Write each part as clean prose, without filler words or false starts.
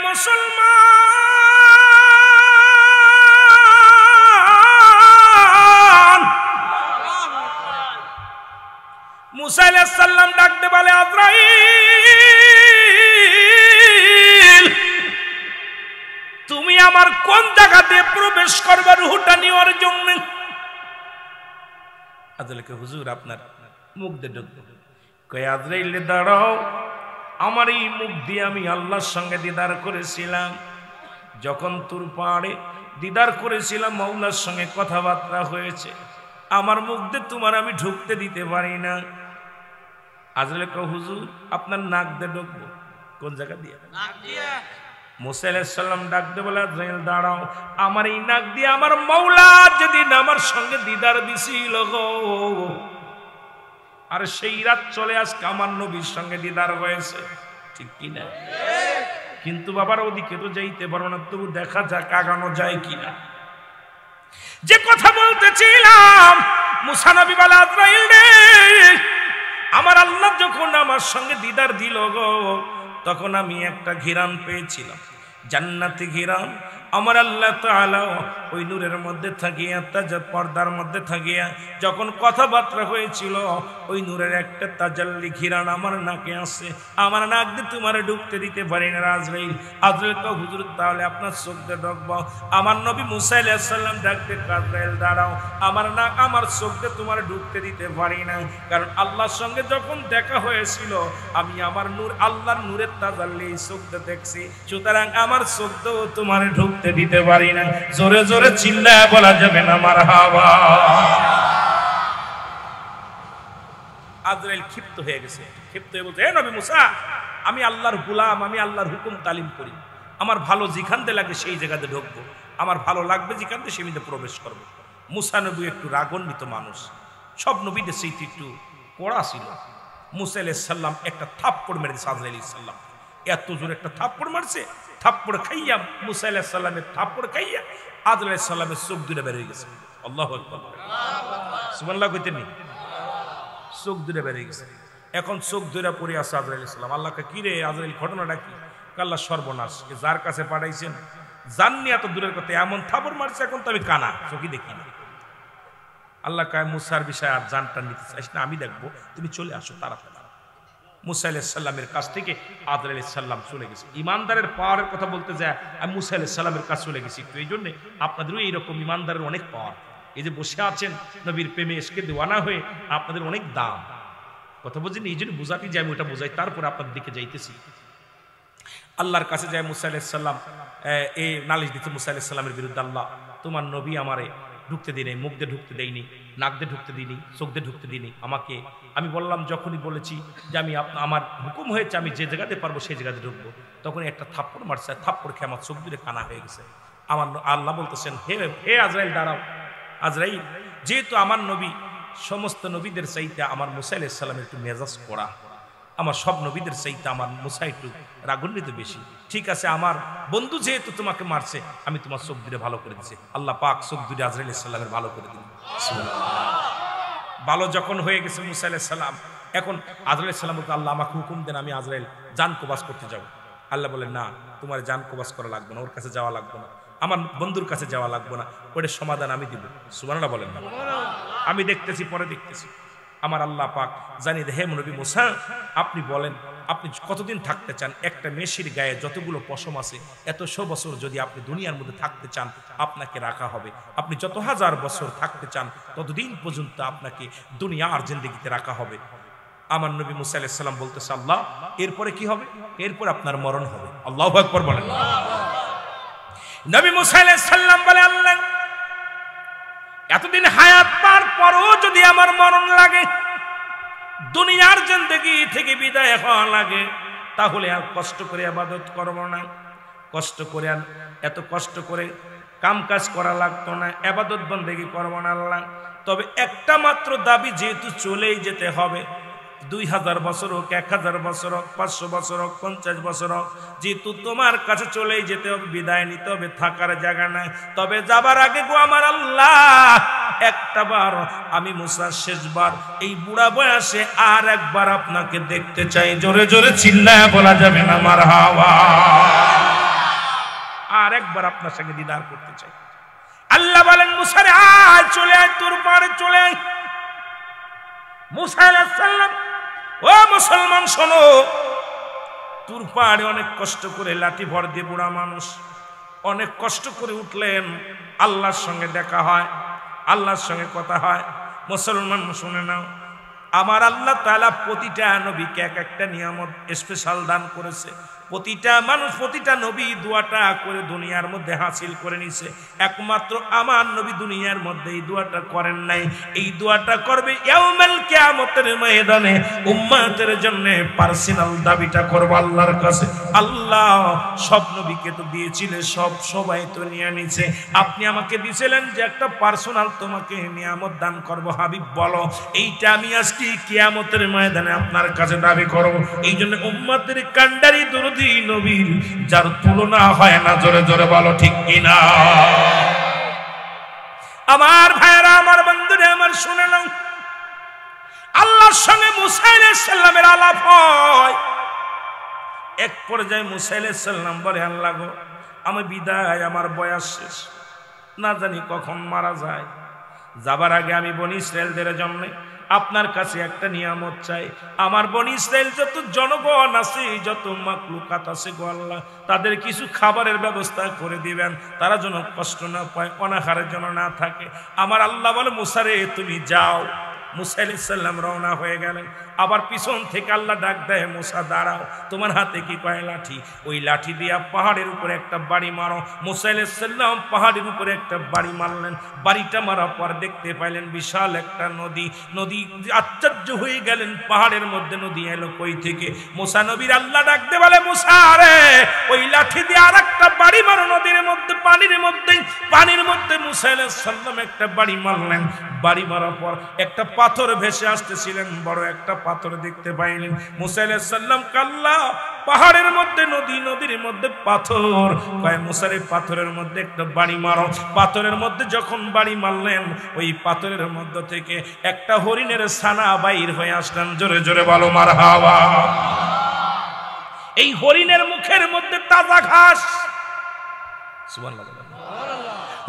মুসলমান। মুসা আলাইহিস সালাম ডাকতে বলে, আজরাইল তুমি আমার কোন জায়গাতে প্রবেশ করবে রূহটা নেওয়ার জন্য? আজরাইলকে, হুজুর আপনার মুখ দিয়ে ঢুকবো। কয়, আজরাইল দাঁড়াও, আমার এই মুখ দিয়ে আমি আল্লাহর সঙ্গে দিদার করেছিলাম। যখন তুর পাহাড়ে দিদার করেছিলাম, মাওলার সঙ্গে কথাবার্তা হয়েছে, আমার মুখ দিয়ে তোমার আমি ঢুকতে দিতে পারি না। আজরাইল কয়, হুজুর আপনার নাক দিয়ে ঢুকবো। কোন জায়গা দিয়ে? নাক দিয়ে। মুসা আলাইহিস সালাম ডাকতে বলে, আজরাইল দাঁড়াও, আমার এই নাক দিয়ে আমার মাওলা যেদিন আমার সঙ্গে দিদার দিছিল গো, আর সেই রাত চলে আজকে আমার নবীর সঙ্গে দিদার হয়েছে, ঠিক কিনা? কিন্তু বাবার ওদিকে তো যাইতে পারো না, তবু দেখা যাক আগানো যায় কিনা। যে কথা বলতেছিলাম, মুসা নবী বলে, আজরাইল রে, আমার আল্লাহ যখন আমার সঙ্গে দিদার দিল গো, তখন আমি একটা ঘিরান পেয়েছিলাম, জান্নাতি ঘিরান। আমার আল্লাহ তাআলা ওই নূরের মধ্যে থাকিয়া, তাজাত পর্দার মধ্যে থাকিয়া যখন কথাবার্তা হয়েছিল, ওই নূরের একটা তাজাল্লি ঘিরান আমার নাকে আসে, আমার নাক দিয়ে তোমার ঢুকতে দিতে পারি না। আজরাইল, আজরাইল কয়, হুজুর তাহলে আপনার চোখ দিয়ে ঢুকবো। আমার নবী মুসা আলাইহিস সালাম ডাকতে, আজরাইল দাঁড়াও, আমার নাক আমার চোখ দিয়ে তোমার ঢুকতে দিতে পারি না, কারণ আল্লাহর সঙ্গে যখন দেখা হয়েছিল আমি আমার নূর, আল্লাহর নূরের তাজাল্লি চোখ দিয়ে দেখছি, সুতরাং আমার চোখ দিয়েও তোমার ঢুকতে দিতে পারি না। জোরে জোরে চিল্লায় বলা যাবে না মারহাবা। আজরাইল ক্ষিপ্ত হয়ে গেছে, ক্ষিপ্ত হয়ে বলছে, হে নবী মুসা, আমি আল্লাহর গোলাম, আমি আল্লাহর হুকুম তালিম করি, আমার ভালো যেখানতে লাগে সেই জায়গাতে ঢুকবো, আমার ভালো লাগবে যেখানতে সেখানে প্রবেশ করবো। মুসা নবী একটু রাগান্বিত মানুষ, সব নবীদের সেইটি একটু কড়া ছিল। মুসা আলাইহিস সালাম একটা থাপ্পড় মেরে দিয়েছে আজরাইল আলাইহিস সালাম, এত জোরে একটা থাপ্পড় মারছে, থাপ্পড় খাইয়া মুসা আলাইহিস সালামের থাপ্পড় খাইয়া আজরাইল আলাইহিস সালামের চোখ দুটো বের হয়ে গেছে। আল্লাহু আকবার, সুবহানাল্লাহ কইতেন নি? চোখ দুটো বের হয়ে গেছে। এখন চোখ দুটো পড়ে আছে আজরাইল আলাইহিস সালাম। আল্লাহকে, কি রে আজরাইল, ঘটনাটা কি? আল্লাহ, সর্বনাশ, যার কাছে পাঠাইছেন জাননি, এত দূরের কথা, এমন থাপ্পড় মারছে, এখন তো আমি কানা, চোখই দেখি না। আল্লাহ কয়, মুসার বিষয় আর জানটা নিতে চাইস না, আমি দেখবো, তুমি চলে আসো তাড়াতাড়ি। মুসা আলাইহিস সালামের কাছ থেকে আজরাইল আলাইহিস সালাম চলে গেছে। ইমানদারের পাওয়ারের কথা বলতে যায় আমি মুসা আলাইহিস সালামের কাছে চলে গেছি। তো এই জন্য আপনাদেরও এইরকম ইমানদারের অনেক পাওয়ার। এই যে বসে আছেন নবীর প্রেমে এসকে দেওয়ানা হয়ে, আপনাদের অনেক দাম। কথা বলছেন, এই জন্য বোঝাতে যে আমি ওটা বোঝাই, তারপরে আপনাদের দিকে যাইতেছি। আল্লাহর কাছে যায় মুসা আলাইহিস সালাম, এই নালিশ দিতে মুসা আলাইহিস সালামের বিরুদ্ধে, আল্লাহ তোমার নবী আমারে ঢুকতে দিই নাই, মুখ দিয়ে ঢুকতে দেয়নি, নাক দিয়ে ঢুকতে দিইনি, চোখ দিয়ে ঢুকতে দিইনি। আমাকে, আমি বললাম, যখনই বলেছি যে আমি আমার হুকুম হয়েছে আমি যে জায়গাতে পারবো সেই জায়গাতে ঢুকবো, তখন একটা থাপ্পড় মারছে, থাপ্পড় খেয়ে আমার চোখ দিয়ে কানা হয়ে গেছে। আমার আল্লাহ বলতেছেন, হে আজরাইল দাঁড়াও। আজরাইল, যেহেতু আমার নবী সমস্ত নবীদের চাইতে আমার মুসা আলাইহিস সালামের একটু মেজাজ কড়া, আমার সব নবীদের চাইতে আমার মুসা একটু রাগান্বিত বেশি, ঠিক আছে, আমার বন্ধু যেহেতু তোমাকে মারছে, আমি তোমার চোখ দুটো ভালো করে দিচ্ছি। আল্লাহ পাক চোখ দুটো আজরাইল আলাইহিস সালামের ভালো করে দিলেন। ভালো যখন হয়ে গেছে মুসা আলাইহিস সালাম, এখন আজরাইল আলাইহিস সালাম বলতে, আল্লাহ আমাকে হুকুম দেন, আমি আজরাইল জান কবাজ করতে যাব। আল্লাহ বলেন, না, তোমার জান কবাজ করা লাগবে না, ওর কাছে যাওয়া লাগবে না, আমার বন্ধুর কাছে যাওয়া লাগবে না, ওটার সমাধান আমি দিব। সুবহানাল্লাহ বলেন না? আমি দেখতেছি, পরে দেখতেছি। আমার আল্লাহ পাক জানিয়ে দে, হে নবী মুসা, আপনি বলেন আপনি কতদিন থাকতে চান? একটা মেশির গায়ে যতগুলো পশম আছে, এত 100 বছর যদি আপনি দুনিয়ার মধ্যে থাকতে চান, আপনাকে রাখা হবে। আপনি যত হাজার বছর থাকতে চান, ততদিন পর্যন্ত আপনাকে দুনিয়ার জিন্দেগিতে রাখা হবে। আমার নবী মুসা আলাইহিস সালাম বলতেছে, আল্লাহ এরপরে কি হবে? এরপর আপনার মরণ হবে। আল্লাহু আকবার বলেন। নবী মুসা আলাইহিস সালাম বলে, আল্লাহ এতদিন হায়াত পার পরও যদি আমার মরণ লাগে, দুনিয়ার জিন্দেগি থেকে বিদায় হওয়া লাগে, তাহলে আর কষ্ট করে ইবাদত করব না, কষ্ট করে এত কষ্ট করে কাম কাজ করা লাগতো না, ইবাদত বন্দেগি করব না আল্লাহ। তবে একটা মাত্র দাবি, যেহেতু চলেই যেতে হবে, 2000 বছর হোক, 1000 বছর হোক, 500 বছর হোক, 50 বছর হোক, যেহেতু তোমার কাছে চলেই যেতে হবে, বিদায় নিতে হবে, থাকার জায়গা নাই। তবে যাবার আগে গো আমার আল্লাহ, একটা বার আমি মুসা শেষবার এই বুড়া বয়সে আর একবার আপনাকে দেখতে চাই। জোরে জোরে চিল্লায় বলা যাবে না মারহাবা। একবার আপনার সঙ্গে দিদার করতে চাই। আল্লাহ বলেন মুসা রে আয়, চলে আয়, তোর পাড়ে চলে আয়। মুসা আলাইহিস সালাম, ও মুসলমান শোনো, তুর পাহাড়ে অনেক কষ্ট করে লাঠি ভর দিয়ে বুড়া মানুষ অনেক কষ্ট করে উঠলেন। আল্লাহর সঙ্গে দেখা হয়, আল্লাহর সঙ্গে কথা হয়। মুসলমান শুনে নাও, আমার আল্লাহ তাআলা প্রতিটা নবীকে এক একটা নিয়ামত স্পেশাল দান করেছে। প্রতিটা মানুষ, প্রতিটা নবী দোয়াটা করে দুনিয়ার মধ্যে হাসিল করে নিছে। একমাত্র আমার নবী দুনিয়ার মধ্যে এই দোয়াটা করেন নাই। এই দোয়াটা করবে ইয়াউমুল কিয়ামতের ময়দানে, উম্মতের জন্য পার্সোনাল দাবিটা করব আল্লাহর কাছে। আল্লাহ সব নবীকে তো দিয়েছিলেন, সবাই তো নিয়ে নিছে, আপনি আমাকে দিয়েছিলেন যে একটা পার্সোনাল তোমাকে নিয়ামত দান করব। হাবিব বলো, এইটা আমি আজকে কিয়ামতের ময়দানে আপনার কাছে দাবি করব। এই জন্য উম্মতের কান্ডারি দরুদ নবীর যার তুলনা হয় না, জোরে জোরে বলো ঠিক কিনা। আমার ভাইরা, আমার বন্ধুরা, আমার শুনে নাও, আল্লাহর সঙ্গে মুসা আলাইহিস সালামের আলাপ হয়। এক পর্যায়ে মুসা আলাইহিস সালাম বলে, আল্লাহ গো, আমি বিদায়, আমার বয়স শেষ, না জানি কখন মারা যায়। যাবার আগে আমি বনি ইসরায়েলদের জন্য আপনার কাছে একটা নিয়ামত চাই। আমার বনি ইসরায়েল যত জনগণ আছে, যত মাকলুকাত আছে গো আল্লাহ, তাদের কিছু খাবারের ব্যবস্থা করে দিবেন, তারা যেন কষ্ট না পায়, অনাহারের জন্য না থাকে। আমার আল্লাহ বলে, মুসা রে তুমি যাও। মুসা আলাইহিস সালাম রওনা হয়ে গেলেন। আবার পিছন থেকে আল্লাহ ডাক দেয়, মুসা দাঁড়াও, তোমার হাতে কি কয়? লাঠি। ওই লাঠি দিয়া পাহাড়ের উপরে একটা বাড়ি মারো। মুসা আলাইহিস সালাম পাহাড়ের উপরে একটা বাড়ি মারলেন। বাড়িটা মারার পর দেখতে পাইলেন বিশাল একটা নদী। নদী আশ্চর্য হয়ে গেলেন, পাহাড়ের মধ্যে নদী এলো কই থেকে? মুসা নবীর আল্লাহ ডাক দে বলে, মুসা রে ওই লাঠি দিয়ে আর একটা বাড়ি মারো নদীর মধ্যে, পানির মধ্যে। মুসা আলাইহিস সালাম একটা বাড়ি মারলেন। বাড়ি মারার পর একটা পাথর ভেসে আসতেছিলেন, বড় একটা পাথর দেখতে পাইলেন। মুসা আলাইহিস সালাম কাল্লা, পাহাড়ের মধ্যে নদী, নদীর মধ্যে পাথর। কয় মুসা রে পাথরের মধ্যে একটা বাড়ি মারো। পাথরের মধ্যে যখন বাড়ি মারলেন, ওই পাথরের মধ্যে থেকে একটা হরিণের ছানা বাইর হয়ে আসলেন। জোরে জোরে বলো মারহাবা। এই হরিণের মুখের মধ্যে তাজা ঘাস, সুবহানাল্লাহ,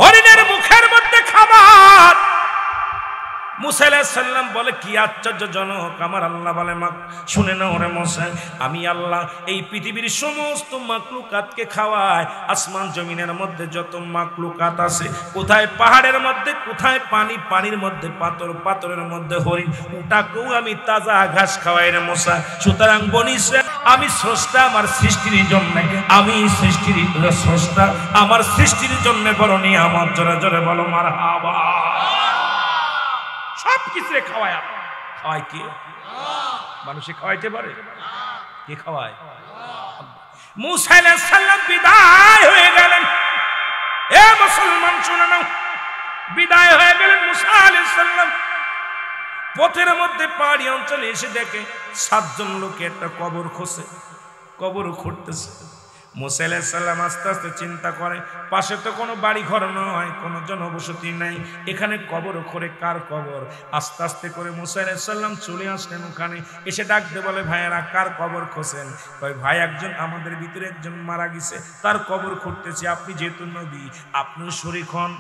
হরিণের মুখের মধ্যে খাবার। মুসা আলাইহিস সালাম বলে, কি আশ্চর্যজনক। আমার আল্লাহ বলে, শুনে নাও রে মুসা, আমি আল্লাহ এই পৃথিবীর সমস্ত মাকলুকাতকে খাওয়ায়। আসমান জমিনের মধ্যে যত মাকলুকাত আছে, কোথায় পাহাড়ের মধ্যে, কোথায় পানি, পানির মধ্যে পাথর, পাথরের মধ্যে হরিণ, ওটাকেও আমি তাজা ঘাস খাওয়াই রে মুসা। সুতরাং বনি ইসরাইল, আমি স্রষ্টা আমার সৃষ্টির জন্য, আমি সৃষ্টির স্রষ্টা আমার সৃষ্টির জন্য বড় নিয়ামত। জোরে জোরে বলো মারহাবা। সব কিছু খাওয়ায়। খাওয়ায় কে? মানুষে খাওয়াইতে পারে? কে খাওয়ায়? মুসা আলাইহিস সালাম বিদায় হয়ে গেলেন। এ মুসলমান শুনে নাও, বিদায় হয়ে গেলেন মুসা আলাইহিস সালাম। পথের মধ্যে পাহাড়ি অঞ্চলে এসে দেখে 7 জন লোকে একটা কবর খোঁজে, কবর খুঁড়তেছে। মুসা আলাইহিস সালাম আস্তে আস্তে চিন্তা করে, পাশে তো কোনো বাড়ি ঘর নয়, কোনো জনবসতি নাই, এখানে কবর করে কার কবর? আস্তে আস্তে করে মুসা আলাইহিস সালাম চলে আসলেন ওখানে। এসে ডাকতে বলে, ভাইয়েরা কার কবর খোঁজেন? কয়, ভাই একজন আমাদের ভিতরে একজন মারা গেছে, তার কবর খুঁড়তেছি, আপনি যেহেতু নবী আপনিও শরীক হন।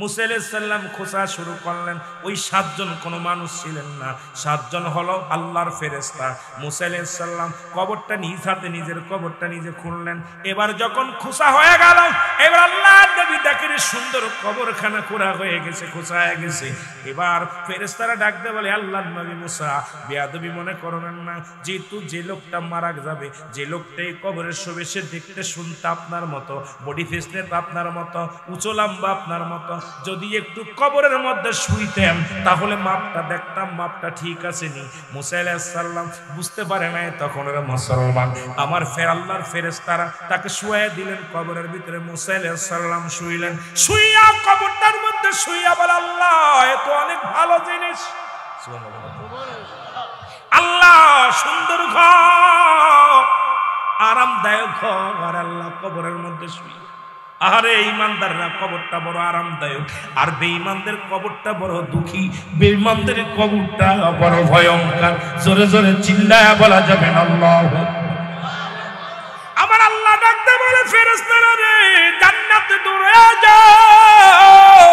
মুসা আলাইহিস সালাম খোঁজা শুরু করলেন। ওই 7 জন কোনো মানুষ ছিলেন না, 7 জন হলো আল্লাহর ফেরেশতা। মুসা আলাইহিস সালাম কবরটা নিজ হাতে, নিজের কবরটা নিজে খুঁড়লেন। এবার যখন খোঁজা হয়ে গেল, এবার আল্লাহর নবী দেখেন সুন্দর কবরখানা খোঁড়া হয়ে গেছে, খোঁজা হয়ে গেছে। এবার ফেরেশতারা ডাকতে বলে, আল্লাহর নবী মুসা, বেয়াদবি মনে করবেন না, যেহেতু যে লোকটা মারা যাবে, যে লোকটা এই কবরের শোবে, সে দেখতে শুনতে আপনার মতো, বডি ফিটনেস আপনার মতো, উঁচু লম্বা আপনার মতো। যদি একটু কবরের মধ্যে শুইতেন তাহলে মাপটা দেখতাম, মাপটা ঠিক আছে নি। মুসা আলাইহিস সালাম বুঝতে পারে নাই তখন ওরা মুসলমান। আমার আল্লাহর ফেরেশতারা তাকে শুয়ে দিলেন কবরের ভিতরে। মুসা আলাইহিস সালাম শুইলেন, শুইয়া কবরটার মধ্যে শুইয়া বলে, আল্লাহ এ তো অনেক ভালো জিনিস। আল্লাহ সুন্দর ঘর, আরামদায়ক ঘর, আল্লাহ কবরের মধ্যে শুই। আরে ইমানদাররা কবরটা বড় আরামদায়ক, আর বেঈমানদের কবরটা বড় দুঃখী, বেঈমানদের কবরটা বড় ভয়ঙ্কর। জোরে জোরে চিল্লায়া বলা যাবে না আল্লাহু আকবার। আমার আল্লাহ ডাকতে বলে, ফেরেশতারা রে জান্নাতে দৌড়ে যাও,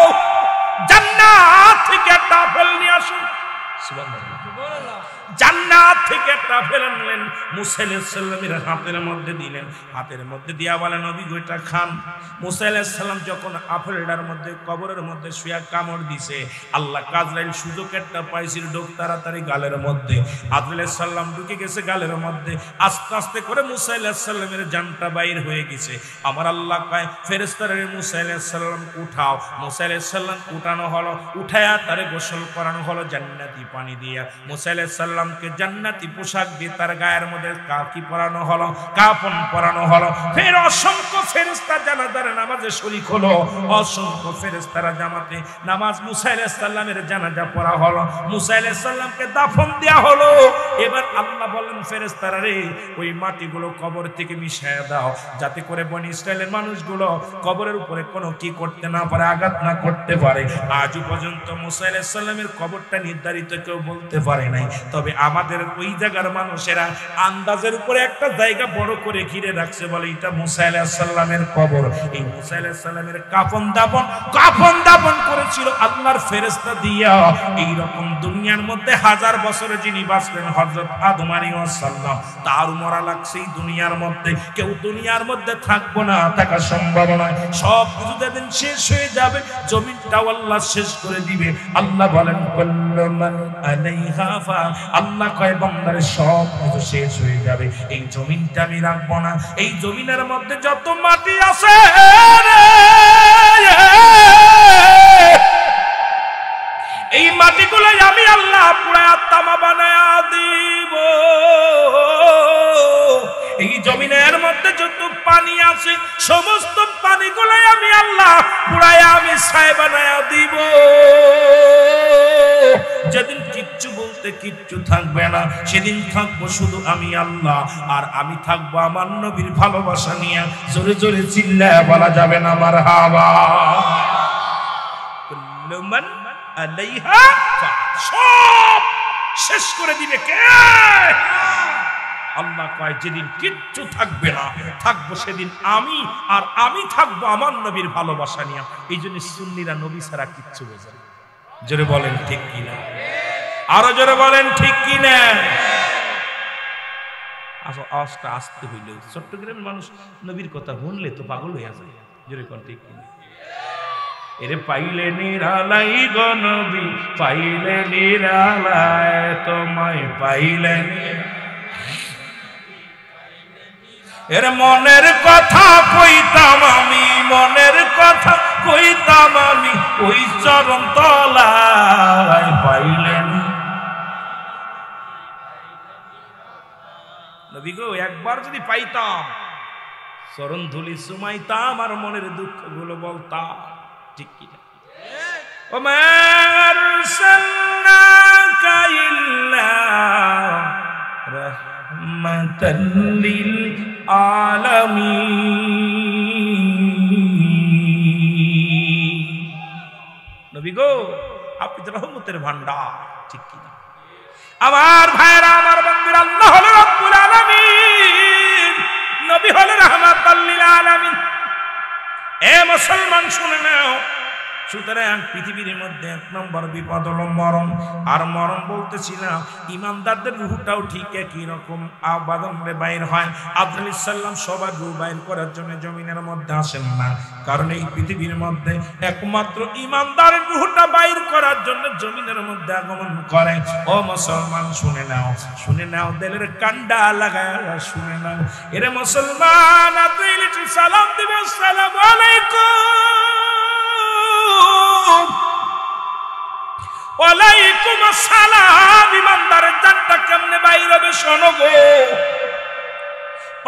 জান্নাত থেকে একটা আপেল নিয়ে আসুন। সুবহানাল্লাহ। জান্নাত থেকে একটা আপেল আনলেন, মুসা আলাইহিস সালামের হাতের মধ্যে দিলেন, হাতের মধ্যে দিয়া বলেন নবী ওইটা খান। মুসা আলাইহিস সালাম যখন আপেলটার মধ্যে কবরের মধ্যে শুয়া কামড় দিছে, আল্লাহ আজরাইল সুযোগ একটা পাইছিল, ঢোক তাড়াতাড়ি গালের মধ্যে। আজরাইল আলাইহিস সালাম ঢুকে গেছে গালের মধ্যে, আস্তে আস্তে করে মুসা আলাইহিস সালামের জানটা বাইর হয়ে গেছে। আমার আল্লাহ কয় ফেরেশতারা মুসা আলাইহিস সালাম উঠাও। মুসা আলাইহিস সালাম উঠানো হলো, উঠায়া তারে গোসল করানো হলো জান্নাতি পানি দিয়া। মুসা আলাইহিস সালামকে জান্নাতি পোশাক দিয়ে তার গায়ের মধ্যে কি পরানো হলো, কাফন পরানো হলো। ফের অসংখ্য ফেরেশতা জানাজার নামাজে শরীক হলো, অসংখ্য ফেরেশতারা জামাতে নামাজ মুসা আলাইহিস সালামের জানাজা পড়া হলো, মুসা আলাইহিস সালামকে দাফন দেয়া হলো। এবার আল্লাহ বলেন ফেরেশতারা রে ওই মাটিগুলো কবর থেকে মিশায়া দাও, যাতে করে বনি ইসরাইলের মানুষগুলো কবরের উপরে কোনো কি করতে না পারে, আঘাত না করতে পারে। আজ পর্যন্ত মুসা আলাইহিস সালামের কবরটা নির্ধারিত কেউ বলতে পারে নাই, তবে আমাদের ওই জায়গার মানুষেরা আন্দাজের উপরে একটা জায়গা বড় করে ঘিরে রাখছে, বলে এটা মুসা আলাইহিস সালামের কবর। এই মুসা আলাইহিস সালামের কাফন দাফন করেছিল আল্লাহর ফেরেশতা দিয়া। এই রকম দুনিয়ার মধ্যে 1000 বছরে যিনি বাঁচলেন হযরত আদম আলাইহিস সালাম, তার মরা লাগছে এই দুনিয়ার মধ্যে। কেউ দুনিয়ার মধ্যে থাকবো না, থাকা সম্ভব নয়, সব কিছু যেদিন শেষ হয়ে যাবে, জমিনটাও আল্লাহ শেষ করে দিবে। আল্লাহ বলেন কুল্লু মান আলাইহা ফান, আল্লাহ কয় বান্দারে সব কিছু শেষ হয়ে যাবে, এই জমিনটা আমি রাখবো না। এই জমিনের মধ্যে যত মাটি আছে এই মাটিগুলো আমি আল্লাহ পুরা তামা বানায়া দিব। এই জমিনের মধ্যে যত পানি আছে সমস্ত পানিগুলো আমি আল্লাহ পুরাই আমি ছাই বানায়া দিব। যেদিন কিচ্ছু বলতে কিচ্ছু থাকবে না, সেদিন থাকবো শুধু আমি আল্লাহ, আর আমি থাকবো আমার নবীর ভালোবাসা নিয়ে। জোরে জোরে চিল্লায় বলা যাবে না মারহাবা। কুল্লু মান আলাইহা ফান, সব শেষ করে দিবে কে? আল্লাহ কয় যেদিন কিচ্ছু থাকবে না, থাকবো সেদিন আমি, আর আমি থাকবো আমার নবীর ভালোবাসা নিয়ে। এই জন্য সুন্নিরা নবী ছাড়া কিচ্ছু বোঝে না। জোরে বলেন ঠিক কিনা, আরো জোরে বলেন ঠিক কিনা। আওয়াজটা আসতে হইলে চট্টগ্রামের মানুষ নবীর কথা শুনলে তো পাগল হয়ে যায়। জোরে কোন ঠিক কিনা। এরে পাইলে নিরালাই গো নবী, পাইলে নিরালায় তোমায় পাইলে। এর মনের কথা কইতাম আমি, মনের কথা কইতাম আমি, ওই চরণ তলায় পাইলেন। নবী গো একবার যদি পাইতাম, চরণ ধুলি সুমাইতাম, আর মনের দুঃখ গুলো বলতাম। ঠিক কি না? ওমা আরসালনাকা ইল্লা রাহমাতাল লিল আলামিন। নবী গো আপনি তো রহমতের ভান্ডার। ঠিক কি না? আমার ভাইরা, আমার বন্ধুরা, আল্লাহ হলো রব্বুল আলামিন, নবী হলো রাহমাতাল লিল আলামিন। এ মুসলমান শুনে নাও, সুতরাং পৃথিবীর মধ্যে 1 নম্বর বিপদ হলো মরণ। আর মরণ বলতেছিলাম ইমানদারদের রূহটাও ঠিক একই রকম আবাদনে বাইর হয়। আদম সাল্লাম সবার রূহ বাইর করার জন্য জমিনের মধ্যে আসেন না, কারণ এই পৃথিবীর মধ্যে একমাত্র ইমানদারের রূহটা বাইর করার জন্য জমিনের মধ্যে আগমন করে। ও মুসলমান শুনে নাও, শুনে নাও, দিলের কান্ডা লাগায় শুনে নাও। এরে মুসলমান, আদম সালাম দিবে, আসসালামু আলাইকুম, ওয়ালাইকুম আসসালাম। ইমানদারের জানটা কেমনে বাইর হবে শোনো গো।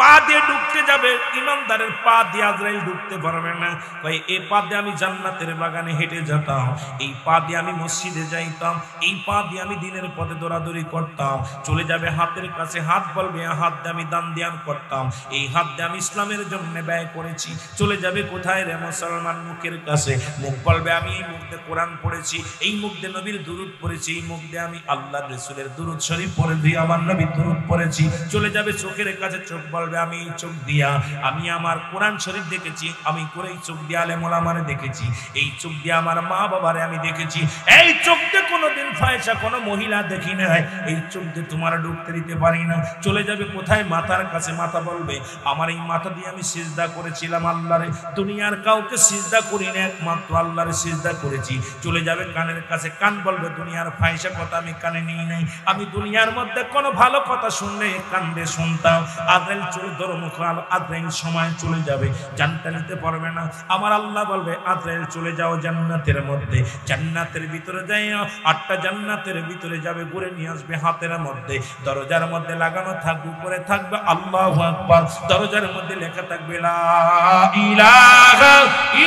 পা দিয়ে ঢুকতে যাবে, ইমানদারের পা দিয়ে আজরাইল ঢুকতে পারবে না। ভাই এই পা দিয়ে আমি জান্নাতের বাগানে হেঁটে যেতাম, এই পা দিয়ে আমি মসজিদে যাইতাম, এই পা দিয়ে আমি দিনের পথে দৌড়াদৌড়ি করতাম। চলে যাবে হাতের কাছে, হাত বলবে হাত দিয়ে আমি দান ধ্যান করতাম, এই হাত দিয়ে আমি ইসলামের জন্য ব্যয় করেছি। চলে যাবে কোথায় রে মুসলমান? মুখের কাছে, মুখ বলবে আমি এই মুখ দিয়ে কোরআন পড়েছি, এই মুখ দিয়ে নবীর দুরূদ পড়েছি, এই মুখ দিয়ে আমি আল্লাহ রাসূলের দুরূদ শরীফ পড়ে দিয়ে আমার নবীর দুরূদ পড়েছি। চলে যাবে চোখের কাছে, চোখ বলবে আমি এই চোখ দিয়া আমি আমার কোরআন শরীফ দেখেছি, আমি করে এই চোখ দিয়ে আলেম ওলামারে দেখেছি, এই চোখ দিয়ে আমার মা বাবারে আমি দেখেছি, এই চোখ দিয়ে কোনোদিন ফায়সা কোনো মহিলা দেখি নাই, এই চোখ দিয়ে তোমার ঢুকতে দিতে পারি না। চলে যাবে কোথায়? মাথার কাছে। মাথা বলবে আমার এই মাথা দিয়ে আমি সিজদা করেছিলাম আল্লাহরে, দুনিয়ার কাউকে সিজদা করি না, একমাত্র আল্লাহরে সিজদা করেছি। চলে যাবে কানের কাছে। কান বলবে দুনিয়ার ফায়সা কথা আমি কানে নিই নাই, আমি দুনিয়ার মধ্যে কোনো ভালো কথা শুনলে কান্দে শুনতাম। আজরাইল চলে ধর্মুখ আজরাইল সময় চলে যাবে, জানটা নিতে পারবে না। আমার আল্লাহ বলবে আজরাইল চলে যাও জান্নাতের মধ্যে, জান্নাতের ভিতরে যাইয়া 8টা জান্নাতের ভিতরে যাবে, ঘুরে নিয়ে আসবে হাতের মধ্যে, দরজার মধ্যে লাগানো থাকবে, উপরে থাকবে আল্লাহু আকবার, দরজার মধ্যে লেখা থাকবে লা ইলাহা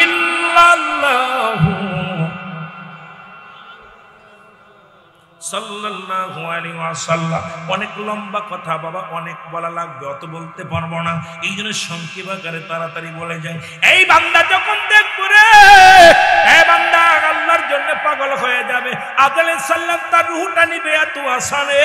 ইল্লাল্লাহু সাল্লাল্লাহু আলাইহি ওয়াসাল্লাম। অনেক লম্বা কথা বাবা, অনেক বলা লাগবে, অত বলতে পারবো না, এই জন্য সংক্ষেপ আকারে তাড়াতাড়ি বলে যায়। এই বান্দা যখন দেখবো রে, এই বান্দা আল্লাহর জন্য পাগল হয়ে যাবে, আদম সাল্লাম তার রূহটা নিবে এত আসানে।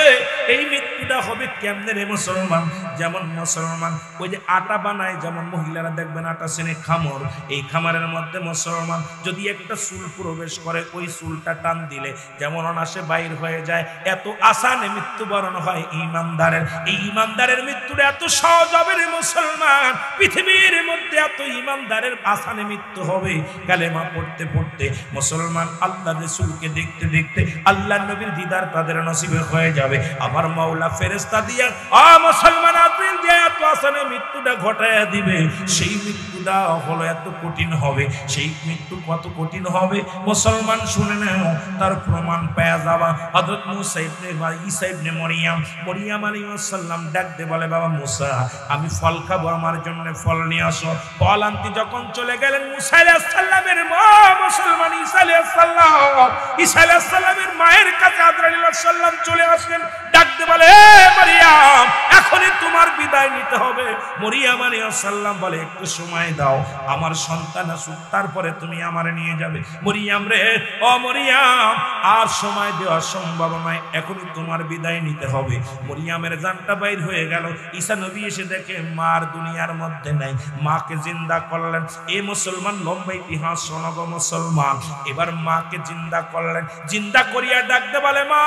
এই মৃত্যুটা হবে কেমনে রে মুসলমান? যেমন মুসলমান ওই যে আটা বানায়, যেমন মহিলারা দেখবেন আটা সেনে খামর, এই খামারের মধ্যে মুসলমান যদি একটা চুল প্রবেশ করে, ওই চুলটা টান দিলে যেমন অনাসে বাইর হয়ে যায়, এত আসানে মৃত্যুবরণ হয় ইমানদারের। এই ইমানদারের মৃত্যুটা এত সহজ হবে রে মুসলমান, পৃথিবীর মধ্যে এত ইমানদারের আসানে মৃত্যু হবে কালেমা পড়তে পড়তে। মুসলমান আল্লাহ রাসূলকে দেখতে দেখতে আল্লাহ নবীর দিদার তাদের নসিবে হয়ে যাবে। আমার মাওলা ফেরেশতা দিয়া মুসলমান আজরাইল দিয়া এত আসানে মৃত্যুটা ঘটায়া দিবে। সেই মৃত্যুটা হলো এত কঠিন হবে, সেই মৃত্যু কত কঠিন হবে মুসলমান শুনে নাও, তার প্রমাণ পাওয়া যাবা। হযরত মুসা ইবনে ঈসা ইবনে মরিয়ম আলাইহিস সালাম ডাক দে বলে বাবা মুসা আমি ফল খাবো, আমার জন্য ফল নিয়ে আসো। ফল আনতে যখন চলে গেলেন মুসা আলাইহিস সালামের মা মুসলমান ঈসা আলাইহিস সালামের মায়ের কাছে আজরাইল আলাইহিস সালাম চলে আসলেন, ডাক দে বলে মরিয়ম এখনই তোমার বিদায় নিতে হবে। মরিয়ম আলাইহিস সালাম বলে একটু সময় দাও, আমার সন্তান আসুক, তারপরে তুমি আমারে নিয়ে যাবে। মরিয়ম রে, ও মরিয়ম আর সময় দেওয়া সম্ভব নয়, এখনই তোমার বিদায় নিতে হবে। মরিয়মের জানটা বাইর হয়ে গেল। ঈসা নবী এসে দেখে মার দুনিয়ার মধ্যে নাই, মাকে জিন্দা করলেন। এই মুসলমান লম্বা ইতিহাস শোনো গো মুসলমান। এবার মাকে জিন্দা করলেন, জিন্দা করিয়া ডাকতে বলে মা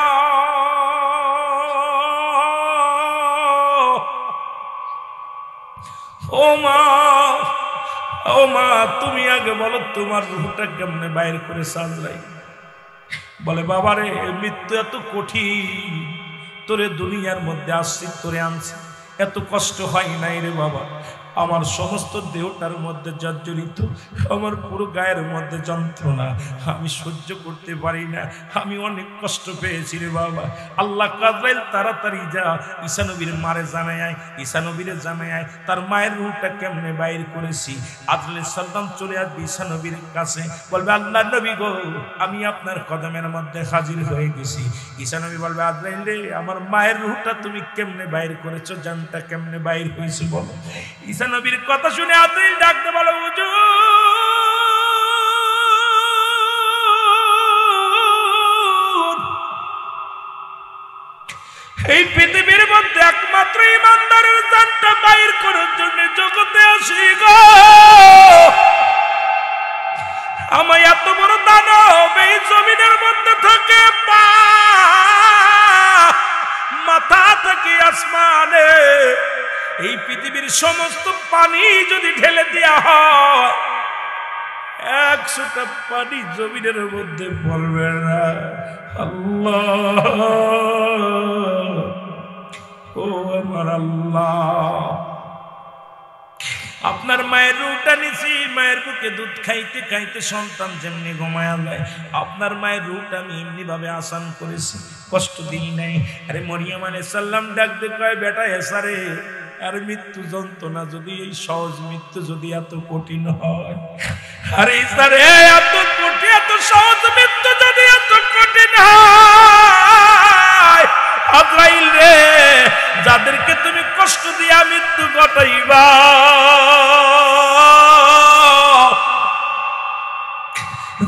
ও মা, ও মা তুমি আগে বলো তোমার রূহটা কেমনে বাইর করে সাজলাই। বলে বাবারে মৃত্যু এত কঠিন, তোরে দুনিয়ার মধ্যে আসছি, তোরে আনছি, এত কষ্ট হয় নাই রে বাবা। আমার সমস্ত দেহটার মধ্যে জর্জরিত, আমার পুরো গায়ের মধ্যে যন্ত্রণা, আমি সহ্য করতে পারি না, আমি অনেক কষ্ট পেয়েছি রে বাবা। আল্লাহ আজরাইল তাড়াতাড়ি যা ঈসা নবীর মারে জানায়, ঈসা নবীরে জানায় তার মায়ের রূহটা কেমনে বাইর করেছি। আজরাইল সাল্লাম চলে আসবে ঈসা নবীর কাছে, বলবে আল্লাহ নবী গো আমি আপনার কদমের মধ্যে হাজির হয়ে গেছি। ঈসা নবী বলবে আজরাইল রে আমার মায়ের রূহটা তুমি কেমনে বাইর করেছো, জানটা কেমনে বাইর হয়েছে বলো। ঈসা নবীর কথা শুনে আজরাইল ডাকতে বলে হুজুর এই পৃথিবীর মধ্যে একমাত্র ইমানদারের জানটা বাইর করার জন্য জগতে আসি গো। আমার এত বড় দানব এই জমিনের মধ্যে থাকে, মাথা থেকে আসমানে এই পৃথিবীর সমস্ত পানি যদি ঢেলে দেওয়া হয় 100টা পানি জমিনের মধ্যে পড়বে না। আল্লাহ ও আমার আল্লাহ, আপনার মায়ের রূহটা নিছি, মায়ের বুকে দুধ খাইতে খাইতে সন্তান যেমনি ঘুমায়া যায়, আপনার মায়ের রূহটা আমি এমনি ভাবে আসান করেছি, কষ্ট দিই নাই। আরে মরিয়ম আলাইহিস সালাম ডাক দিয়ে কয় বেটা এসারে, আর মৃত্যু যন্ত্রণা যদি এই সহজ মৃত্যু যদি এত কঠিন হয়, আরে স্যারে এত কঠিন এত সহজ মৃত্যু যদি এত কঠিন হয়, আজরাইল রে যাদেরকে তুমি কষ্ট দিয়া মৃত্যু ঘটাইবা,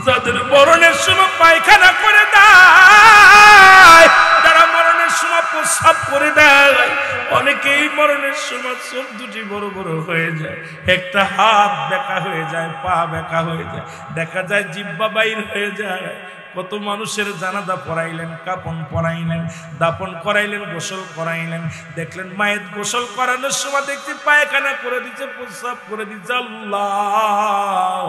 যাদের মরণের সময় পায়খানা করে দেয়, যারা মরণের সময় প্রস্রাব করে দেয়, অনেকেই মরণের সময় চোখ দুটি বড় বড় হয়ে যায়, একটা হাত বেঁকা হয়ে যায়, পা বেঁকা হয়ে যায়, দেখা যায় জিহ্বা বাইর হয়ে যায়। কত মানুষের জানাজা পড়াইলেন, কাফন পরাইলেন, দাফন করাইলেন, গোসল করাইলেন, দেখলেন মায়ের গোসল করানোর সময় দেখছি পায়খানা করে দিচ্ছে, প্রস্রাব করে দিচ্ছে। আল্লাহ,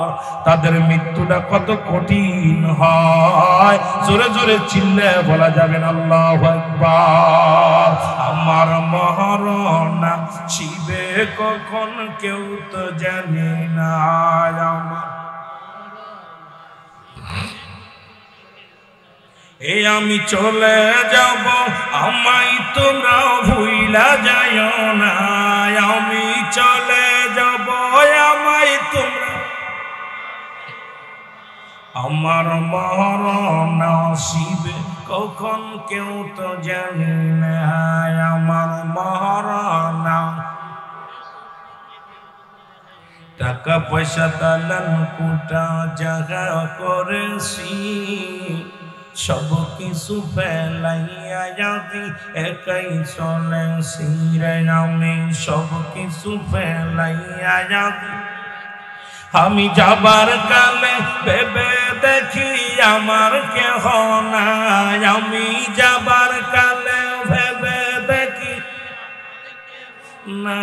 তাদের মৃত্যুটা কত কঠিন হয়, জোরে জোরে চিল্লে বলা যাবেন আল্লাহু আকবার। আমার মরণ শিবে কখন কেউ তো জানে না, আমার এই আমি চলে যাব, আমায় তোমরা ভুইলা যাইও না, আমি চলে যাব, আমায় তোমরা, আমার মরণ আসিবে কখন কেউ তো জানে না, আমার মরণ। টাকা পয়সা তালান কোটা জায়গা করেছি, সব কিছু ফেলাইয়া যাবি একাই চলেছি রে, আমি সব কিছু ফেলাইয়া যাবি। আমি যাবার কালে ভেবে দেখি আমার কেহ নাই, আমি যাবার কালে ভেবে দেখি না,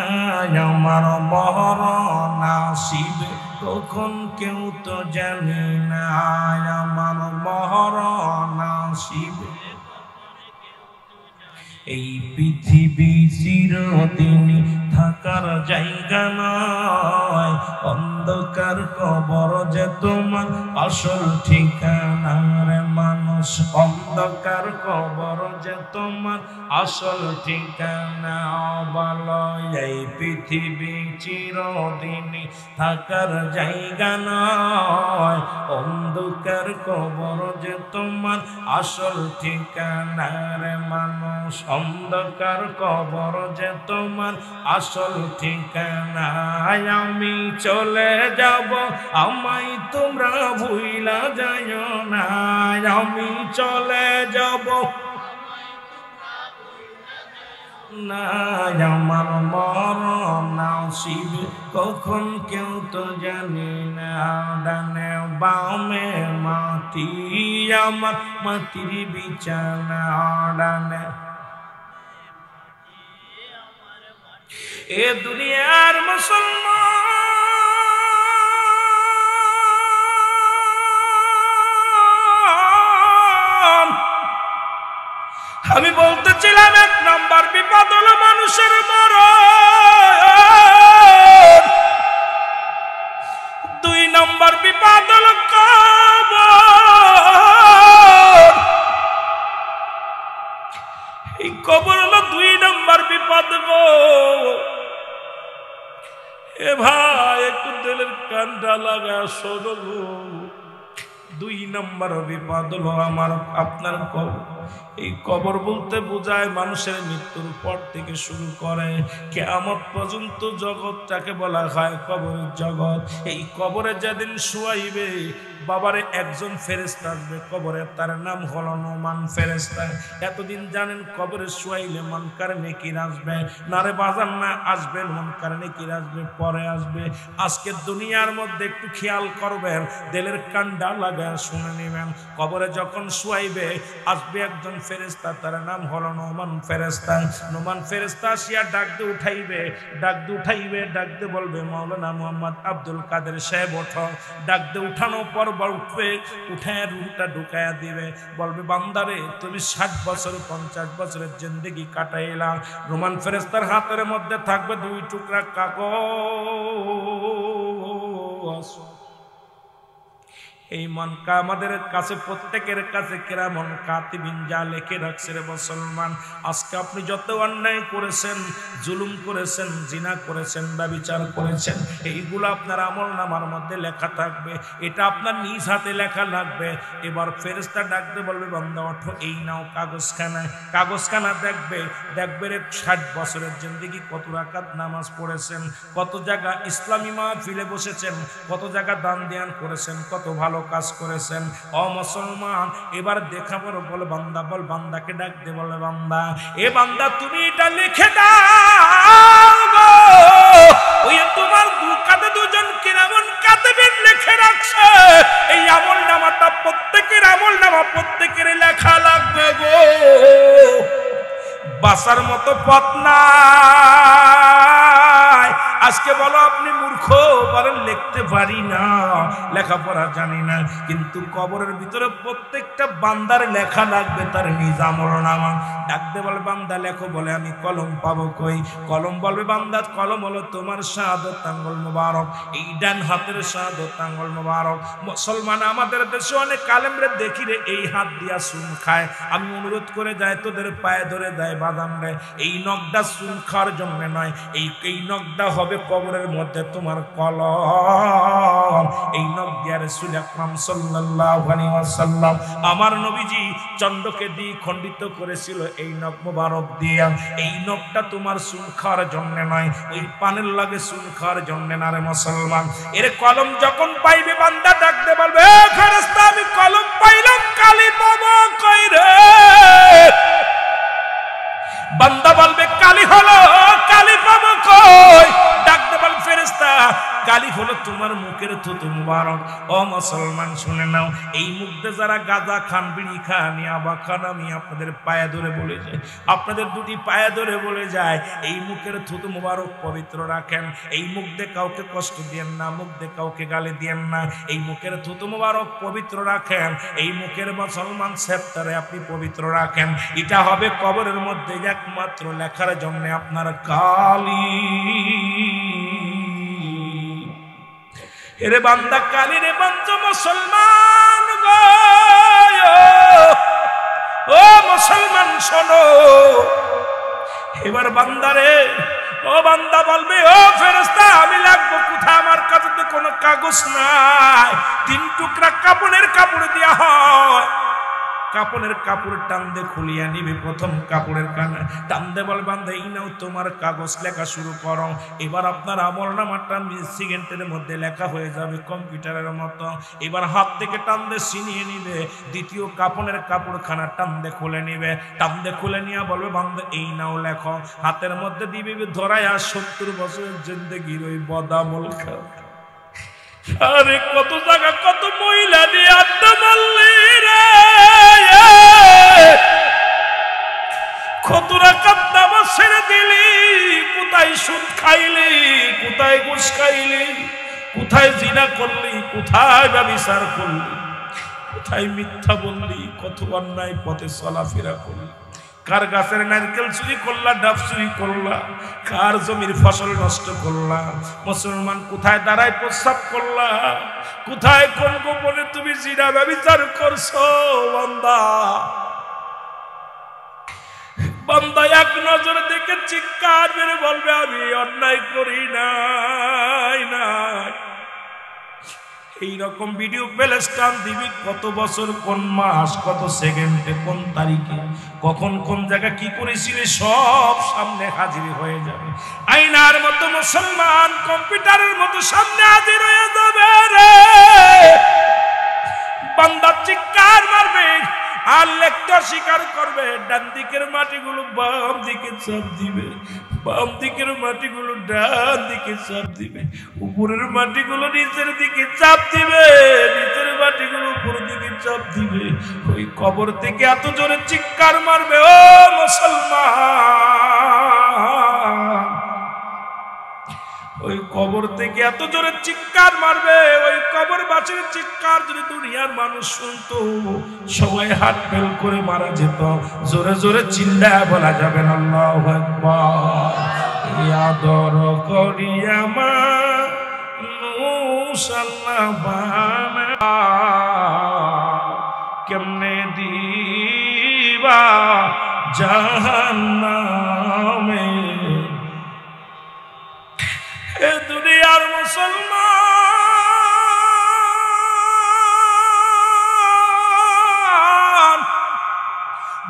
আমার মরণ আসিবে কখন কেউ তো জানে না, আমার মরণ আসিবে। এই পৃথিবী চিরদিন থাকার জায়গা নয়, অন্ধকার কবর যে তোমার আসল ঠিকানা রে মানুষ, অন্ধকার কবর যে তোমার আসল ঠিকানা। বলো এই পৃথিবী চিরদিন থাকার জায়গা নয়, অন্ধকার কবর যে তোমার আসল ঠিকানা রে মানুষ, অন্ধকার কবর যে তোমার আসল ঠিকানা। আমি চলে যাব, আমায় তোমরা ভুইলা যাইও না, আমি চলে যাব না, আমার মরণ আসিবে কখন কেউ তো জানে না। ডানে বামে মাটি, আমার মাটির বিছানা, ডানে এ দুনিয়ার মুসলমান, আমি বলতেছিলাম এক নাম্বার বিপদ হলো মানুষের মরণ, দুই নাম্বার বিপদ হলো কবর। এই কবর হলো দুই নাম্বার বিপদ গো। এ ভাই একটু দিলের কানটা লাগা শোনো গো, দুই নাম্বার বিপদ হলো আমার আপনার কবর। এই কবর বলতে বোঝায় মানুষের মৃত্যুর পর থেকে শুরু করে কিয়ামত পর্যন্ত জগৎটাকে বলা হয় কবরের জগৎ। এই কবরে যেদিন শুয়াইবে বাবারে একজন ফেরেশতা আসবে কবরে, তার নাম হলো নোমান ফেরেশতা। এতদিন জানেন কবরে শুয়াইলে মুনকার নেকির আসবে না রে বাজান, না আসবে মুনকার নেকির আসবে, পরে আসবে। আজকে দুনিয়ার মধ্যে একটু খেয়াল করবেন, দিলের কান্ডা লাগা শুনে নেবেন, কবরে যখন শুয়াইবে আসবে একজন ফেরেশতা, তার নাম হলো নোমান ফেরেশতা। নোমান ফেরেশতা আসিয়া ডাক দিয়ে উঠাইবে, ডাক দিয়ে উঠাইবে, ডাক দিয়ে বলবে মাওলানা মুহাম্মদ আব্দুল কাদের সাহেব ওঠো। ডাক দিয়ে উঠানোর পর উঠবে, উঠে রুহটা ঢুকাইয়া দিবে, বলবে বান্দারে তুমি 60 বছর 50 বছরের জিন্দেগি কাটাইলা। নোমান ফেরেশতার হাতের মধ্যে থাকবে 2 টুকরা কাগজ। এই মনকা আমাদের কাছে প্রত্যেকের কাছে কিরামন কাতিবিন যা লিখে রাখছে রে মুসলমান। আজকে আপনি যত অন্যায় করেছেন, জুলুম করেছেন, জিনা করেছেন, ব্যভিচার করেছেন, এইগুলো আপনার আমলনামার মধ্যে লেখা থাকবে, এটা আপনার নিজ হাতে লেখা লাগবে। এবার ফেরেশতা ডাকতে বলবে বান্দা ওঠো, এই নাও কাগজখানা। কাগজখানা দেখবে, দেখবে রে 60 বছরের জিন্দেগি কত রাকাত নামাজ পড়েছেন, কত জায়গা ইসলামী মাহফিলে বসেছেন, কত জায়গা দান ধ্যান করেছেন, কত ভালো ভালো কাজ করেছেন। ও মুসলমান, এবার দেখাবো বল বান্দা, বল বান্দাকে ডাক দে, বলে বান্দা, এ বান্দা তুমি এটা লিখে দাও গো। ওই তোমার কাঁধে দুজন কিরামান কাতিবিন লিখে রাখছে, এই আমল নামাটা প্রত্যেকের আমল নামা প্রত্যেকের লেখা লাগবে গো। বাসার মতো পথ নাই। আজকে বলো আপনি মূর্খ, বলেন লিখতে পারি না, লেখাপড়া জানি না, কিন্তু কবরের ভিতরে প্রত্যেকটা বান্দার লেখা লাগবে তার নিজ আমলনামা। ডাকতে বলে বান্দা লেখো, বলে আমি কলম পাবো কই? কলম বলবে বান্দা, কলম হলো তোমার শাহাদাত আঙ্গুল মোবারক, এই ডান হাতের শাহাদাত আঙ্গুল মোবারক। মুসলমান আমাদের দেশে অনেক কালেমরে দেখি রে এই হাত দিয়া চুন খায়। আমি অনুরোধ করে যাই তোদের পায়ে ধরে দেয় বাদাম রে, এই নখটা চুন খাওয়ার জন্য নয়, এই নখটা হবে কবরের মধ্যে তোমার কলম। এই নখ দিয়া রাসূল আকরাম সাল্লাল্লাহু আলাইহি ওয়াসাল্লাম আমার নবীজি চন্দ্রকে দিয়ে খণ্ডিত করেছিল এই নখ মোবারক দিয়া। এই নখটা তোমার চুন খাওয়ার জন্য নয়, ওই পানের লাগে চুন খাওয়ার জন্য না রে মুসলমান। এর কলম যখন পাইবে বান্দা ডাকতে বলবে, এ ফেরেশতা আমি কলম পাইলাম, কালি পাবো কই রে? বান্দা বলবে কালি হলো, কালি পাবো কই? ডাকতে বল ফেরেশতা কালি হলো তোমার মুখের থুতু মুবারক। ও মুসলমান শুনে নাও, এই মুখে যারা গাঁজা খান, বিড়ি খান, ইয়াবা খান, আমি আপনাদের পায়ে ধরে বলে যাই, আপনাদের দুটি পায়ে ধরে বলে যায়, এই মুখের থুতু মুবারক পবিত্র রাখেন। এই মুখ দিয়ে কাউকে কষ্ট দিয়েন না, মুখ দিয়ে কাউকে গালি দিয়েন না, এই মুখের থুতু মুবারক পবিত্র রাখেন। এই মুখের মুসলমান সেপ্টারে আপনি পবিত্র রাখেন। এটা হবে কবরের মধ্যে একমাত্র লেখার জন্য আপনার কালি। এরে বান্দা কালি রে বাঞ্চ মুসলমান গো, ও মুসলমান শোনো, এবার বান্দারে, ও বান্দা বলবে, ও ফেরেশতা আমি লাগবো কোথায়? আমার কাছে তো কোনো কাগজ নাই। 3 টুকরা কাপড়ের কাপড় দেয়া হয়, কাপড়ের কাপড় টান দিয়ে খুলিয়া নিবে, প্রথম কাপড়ের কানে টান দিয়ে বল বান্দা এই নাও তোমার কাগজ, লেখা শুরু করো। এবার আপনার আমলনামাটা সেকেন্ডের মধ্যে লেখা হয়ে যাবে কম্পিউটারের মতো। এবার হাত থেকে টান দিয়ে ছিনিয়ে নিবে, দ্বিতীয় কাপড়ের কাপড়খানা টান দিয়ে খুলে নিবে, টান দিয়ে খুলে নিয়ে বলবে বান্দা এই নাও লেখো। হাতের মধ্যে দিবে ধরায়, আর 70 বছরের জিন্দেগির ওই বদামল খাও। আরে কত জায়গা কত মহিলা দিয়ে আড্ডা মারলি রে, কত রাকাত নামাজ ছেড়ে দিলি, কোথায় সুদ খাইলি, কোথায় ঘুষ খাইলি, কোথায় জিনা করলি, কোথায় ব্যভিচার করলি, কোথায় মিথ্যা বললি, কত অন্যায় পথে চলাফেরা করলি, কার গাছের নারকেল চুরি করলা, ডাব চুরি করলা, কার জমির ফসল নষ্ট করলা। মুসলমান কোথায় দাঁড়ায় প্রস্রাব করলা, কোথায় কোন গোপনে তুমি জিনা ব্যভিচার করছো? বান্দা বান্দা এক নজর দেখে চিৎকার মেরে বলবে আমি অন্যায় করি নাই। এইরকম ভিডিও প্লেস্টান দিবি কত বছর, কোন মাস, কত সেকেন্ডে, কোন তারিখে, কখন কোন জায়গা কি করেছিলি, সব সামনে হাজির হয়ে যাবে। আয়নার মতো মুসলমান কম্পিউটারের মতো সামনে হাজির হয়ে যাবে রে। বান্দা চিৎকার মারবে আর লেখতে স্বীকার করবে, ডান দিকের মাটিগুলো বাম দিকে চাপ দিবে, বাম দিকের মাটিগুলো ডান দিকে চাপ দিবে, উপরের মাটিগুলো নিচের দিকে চাপ দিবে, নিচের মাটিগুলো উপরের দিকে চাপ দিবে। ওই কবর থেকে এত জোরে চিৎকার মারবে, ও মুসলমান, ওই কবর থেকে এত জোরে চিৎকার মারবে, ওই কবরবাসীর চিৎকার যদি দুনিয়ার মানুষ শুনতো, সবাই হাত ফেল করে মারা যেত। জোরে জোরে চিল্লায় বলা যাবে না আল্লাহু আকবার। আদর করিয়া মানুষ আল্লাহ বানায়া, কেমনে দিবা জাহান্নামে। এ দুনিয়ার মুসলমান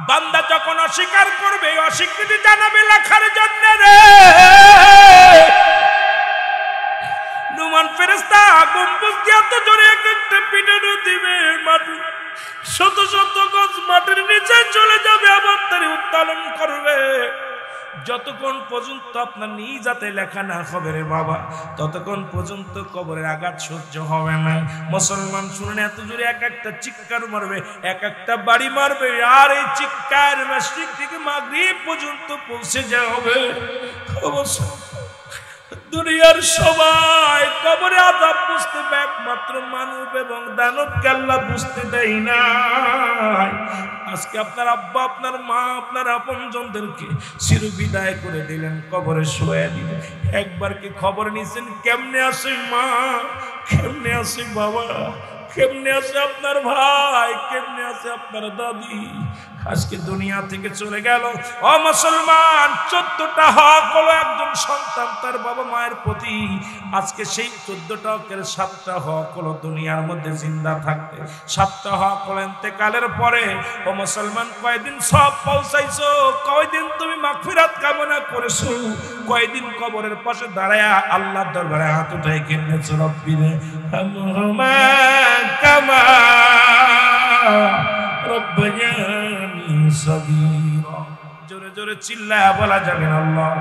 বান্দা যখন অস্বীকার করবে, অস্বীকৃতি জানাবে লেখার জন্য রে। নুমান ফেরেশতা গম্বুজ দিয়ে এত জোরে এক একটা পিটানো দিবে, মাটি শত শত গজ মাটির নিচে চলে যাবে, আবার তারে উত্তোলন করবে। যতক্ষণ পর্যন্ত আপনার নিজ হাতে লেখা না হবে রে বাবা, ততক্ষণ পর্যন্ত কবরের আঘাত সহ্য হবে না। মুসলমান শুনেন, এত জোরে এক একটা চিৎকার মারবে, এক একটা বাড়ি মারবে, আর এই চিৎকার মাসরিক থেকে মাগরিব পর্যন্ত পৌঁছে যাবে। অবশ্য দুনিয়ার সবাই কবরে আযাব বুঝতে পারে, একমাত্র মানব এবং দানবকে আল্লাহ বুঝতে দেয় না। আজকে আপনার আব্বা, আপনার মা, আপনার আপনজনদেরকে চিরবিদায় করে দিলেন, কবরে শুয়ে দিলেন। একবার কি খবর নিয়েছেন কেমনে আছে মা, কেমনে আছে বাবা, কেমনে আছে আপনার ভাই, কেমনে আছে আপনার দাদি? আজকে দুনিয়া থেকে চলে গেল। ও মুসলমান, 14টা হক হলো একজন সন্তান তার বাবা মায়ের প্রতি। আজকে সেই 14টা হকের 7টা হক হলো দুনিয়ার মধ্যে জিন্দা থাকতে, 7টা হক হলো ইন্তেকালের পরে। ও মুসলমান, কয়দিন সব পৌঁছাইছো, কয়দিন তুমি মাগফিরাত কামনা করেছো, কয়দিন কবরের পাশে দাঁড়ায়া আল্লাহর দরবারে হাত উঠাই কেনেছো, রব্বিরে হামহুমা কামা রব্বায়ানি সগীরা। জোরে জোরে চিল্লায়া বলা যাবে না আল্লাহ।